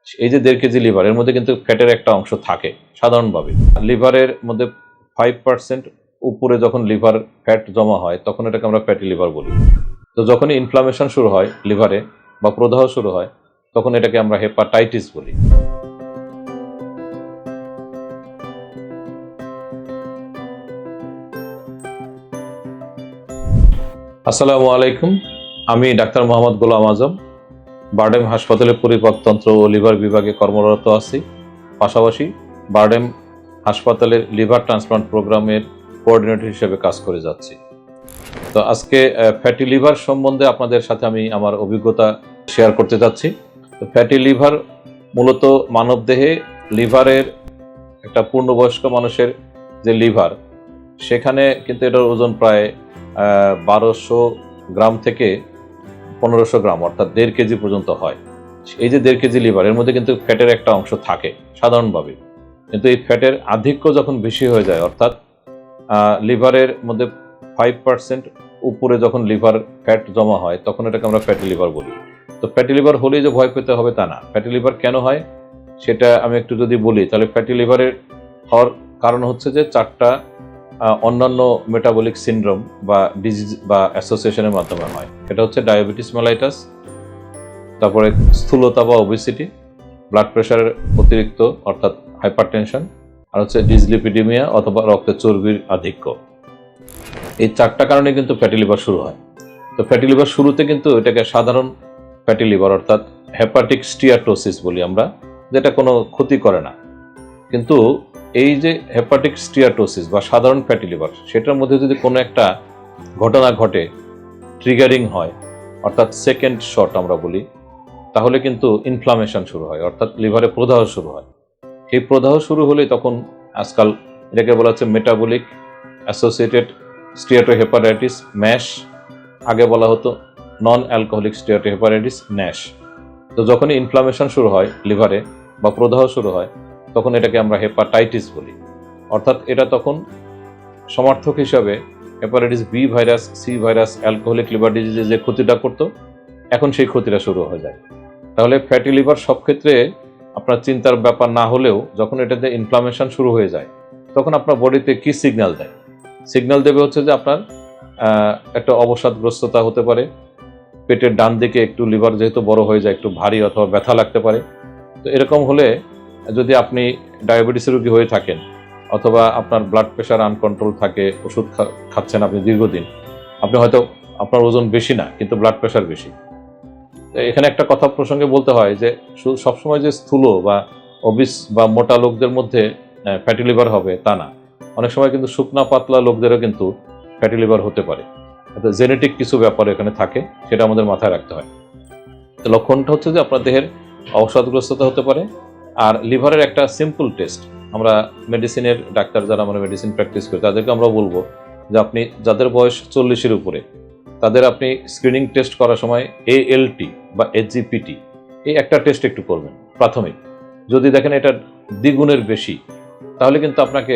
এই যে 1.5 KG liver, এর মধ্যে কিন্তু ফ্যাটের একটা অংশ থাকে সাধারণভাবে। লিভারের মধ্যে 5% উপরে যখন লিভার ফ্যাট জমা হয় তখন এটাকে আমরা ফ্যাটি লিভার বলি। তো যখনই ইনফ্লামেশন শুরু হয় লিভারে বা প্রদাহ শুরু হয় তখন এটাকে আমরা হেপাটাইটিস বলি। আসসালামু আলাইকুম, আমি ডাক্তার মোহাম্মদ গোলাম আজম, বারডেম হাসপাতালের পরিপাকতন্ত্র ও লিভার বিভাগে কর্মরত আছি। পাশাপাশি বারডেম হাসপাতালের লিভার ট্রান্সপ্লান্ট প্রোগ্রামের কোঅর্ডিনেটর হিসেবে কাজ করে যাচ্ছি। তো আজকে ফ্যাটি লিভার সম্বন্ধে আপনাদের সাথে আমি আমার অভিজ্ঞতা শেয়ার করতে যাচ্ছি। তো ফ্যাটি লিভার মূলত মানবদেহে লিভারের একটা পূর্ণবয়স্ক মানুষের যে লিভার, সেখানে কিন্তু এটার ওজন প্রায় 1200 গ্রাম থেকে 1500 গ্রাম, অর্থাৎ 1.5 কেজি পর্যন্ত হয়। এই যে 1.5 কেজি লিভার, এর মধ্যে কিন্তু ফ্যাটের একটা অংশ থাকে সাধারণভাবে, কিন্তু এই ফ্যাটের আধিক্য যখন বেশি হয়ে যায়, অর্থাৎ লিভারের মধ্যে 5% উপরে যখন লিভার ফ্যাট জমা হয় তখন এটাকে আমরা ফ্যাটি লিভার বলি। তো ফ্যাটি লিভার হলেই যে ভয় পেতে হবে তা না। ফ্যাটি লিভার কেন হয় সেটা আমি একটু যদি বলি, তাহলে ফ্যাটি লিভারের হওয়ার কারণ হচ্ছে যে 4টা অন্যান্য মেটাবলিক সিনড্রোম বা ডিজিজ বা অ্যাসোসিয়েশনের মাধ্যমে হয়। এটা হচ্ছে ডায়াবেটিস মেলাইটাস, তারপরে স্থূলতা বা ওবেসিটি, ব্লাড প্রেশারের অতিরিক্ত অর্থাৎ হাইপারটেনশন, আর হচ্ছে ডিসলিপিডিমিয়া অথবা রক্তে চর্বির আধিক্য। এই 4টা কারণে কিন্তু ফ্যাটি লিভার শুরু হয়। তো ফ্যাটি লিভার শুরুতে কিন্তু এটাকে সাধারণ ফ্যাটি লিভার অর্থাৎ হেপাটিক স্টিয়াটোসিস বলি আমরা, যেটা কোনো ক্ষতি করে না। কিন্তু এই যে হেপাটিক স্টিয়াটোসিস বা সাধারণ ফ্যাটি লিভার, সেটার মধ্যে যদি কোনো একটা ঘটনা ঘটে, ট্রিগারিং হয়, অর্থাৎ সেকেন্ড শট আমরা বলি, তাহলে কিন্তু ইনফ্লামেশন শুরু হয়, অর্থাৎ লিভারে প্রদাহ শুরু হয়। এই প্রদাহ শুরু হলে তখন আজকাল এটাকে বলা হচ্ছে মেটাবলিক অ্যাসোসিয়েটেড স্টিয়াটোহেপাটাইটিস ম্যাশ, আগে বলা হতো নন অ্যালকোহলিক স্টিয়াটোহেপাটাইটিস ন্যাশ। তো যখনই ইনফ্লামেশন শুরু হয় লিভারে বা প্রদাহ শুরু হয় তখন এটাকে আমরা হেপাটাইটিস বলি। অর্থাৎ এটা তখন সমার্থক হিসাবে hepatitis B virus, C virus, alcoholic liver ডিজিজে যে ক্ষতিটা করতো, এখন সেই ক্ষতিটা শুরু হয়ে যায়। তাহলে ফ্যাটি লিভার সব ক্ষেত্রে আপনার চিন্তার ব্যাপার না হলেও যখন এটাতে ইনফ্লামেশন শুরু হয়ে যায় তখন আপনার বডিতে কি সিগন্যাল দেয়? সিগন্যাল দেবে হচ্ছে যে আপনার একটা অবসাদগ্রস্ততা হতে পারে, পেটের ডান দিকে একটু লিভার যেহেতু বড় হয়ে যায় একটু ভারী অথবা ব্যথা লাগতে পারে। তো এরকম হলে যদি আপনি ডায়াবেটিস রোগী হয়ে থাকেন অথবা আপনার ব্লাড প্রেশার আনকন্ট্রোল থাকে, ওষুধ খাচ্ছেন আপনি দীর্ঘদিন, আপনি হয়তো আপনার ওজন বেশি না কিন্তু ব্লাড প্রেশার বেশি। এখানে একটা কথা প্রসঙ্গে বলতে হয় যে সবসময় যে স্থূল বা ওবিস বা মোটা লোকদের মধ্যে ফ্যাটি লিভার হবে তা না। অনেক সময় কিন্তু শুকনা পাতলা লোকদেরও কিন্তু ফ্যাটি লিভার হতে পারে। জেনেটিক কিছু ব্যাপার এখানে থাকে, সেটা আমাদের মাথায় রাখতে হয়। তো লক্ষণটা হচ্ছে যে আপনার দেহের অবসাদগ্রস্ততা হতে পারে। আর লিভারের একটা সিম্পল টেস্ট, আমরা মেডিসিনের ডাক্তার যারা আমরা মেডিসিন প্র্যাকটিস করি তাদেরকে আমরা বলবো যে আপনি যাদের বয়স 40-এর উপরে তাদের আপনি স্ক্রিনিং টেস্ট করার সময় ALT বা HGPT এই একটা টেস্ট একটু করবেন প্রাথমিক। যদি দেখেন এটা দ্বিগুণের বেশি তাহলে কিন্তু আপনাকে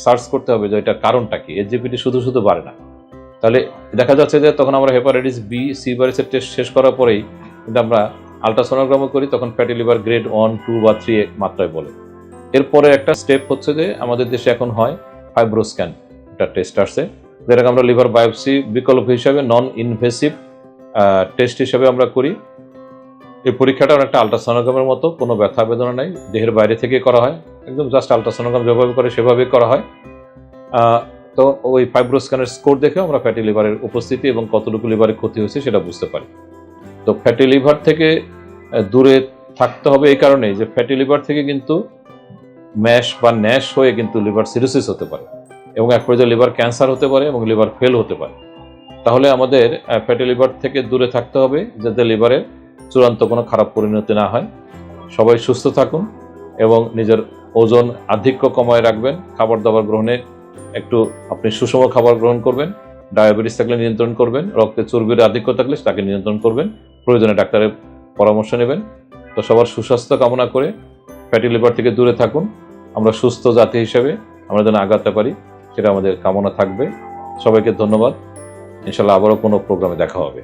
সার্চ করতে হবে যে এটার কারণটা কি। HGPT শুধু শুধু বাড়ে না। তাহলে দেখা যাচ্ছে যে তখন আমরা হেপাটাইটিস বি, সি ভাইরাসের টেস্ট শেষ করার পরেই কিন্তু আমরা আলট্রাসোনোগ্রামও করি, তখন ফ্যাটি লিভার গ্রেড 1, 2 বা 3 মাত্রায় বলে। এরপরে একটা স্টেপ হচ্ছে যে আমাদের দেশে এখন হয় ফাইব্রোস্ক্যান, একটা টেস্ট আসছে যেটাকে আমরা লিভার বায়োপসি বিকল্প হিসাবে নন ইনভেসিভ টেস্ট হিসাবে আমরা করি। এই পরীক্ষাটা অনেকটা আলট্রাসোনোগ্রামের মতো, কোনো ব্যথা বেদনা নাই, দেহের বাইরে থেকে করা হয়, একদম জাস্ট আলট্রাসোনোগ্রাম যেভাবে করে সেভাবেই করা হয়। তো ওই ফাইব্রোস্ক্যানের স্কোর দেখে আমরা ফ্যাটি লিভারের উপস্থিতি এবং কতটুকু লিভারের ক্ষতি হয়েছে সেটা বুঝতে পারি। তো ফ্যাটি লিভার থেকে দূরে থাকতে হবে এই কারণেই যে ফ্যাটি লিভার থেকে কিন্তু ম্যাশ বা ন্যাশ হয়ে কিন্তু লিভার সিরোসিস হতে পারে এবং এক পর্যায়ে লিভার ক্যান্সার হতে পারে এবং লিভার ফেল হতে পারে। তাহলে আমাদের ফ্যাটি লিভার থেকে দূরে থাকতে হবে যাতে লিভারের চূড়ান্ত কোনো খারাপ পরিণতি না হয়। সবাই সুস্থ থাকুন এবং নিজের ওজন আধিক্য কমায় রাখবেন। খাবার দাবার গ্রহণে একটু আপনি সুষম খাবার গ্রহণ করবেন, ডায়াবেটিস থাকলে নিয়ন্ত্রণ করবেন, রক্তে চর্বির আধিক্য থাকলে তাকে নিয়ন্ত্রণ করবেন, প্রয়োজনে ডাক্তারের পরামর্শ নেবেন। তো সবার সুস্বাস্থ্য কামনা করে ফ্যাটি লিভার থেকে দূরে থাকুন। আমরা সুস্থ জাতি হিসেবে আমরা যেন আগাতে পারি সেটা আমাদের কামনা থাকবে। সবাইকে ধন্যবাদ। ইনশাল্লাহ আবারও কোনো প্রোগ্রামে দেখা হবে।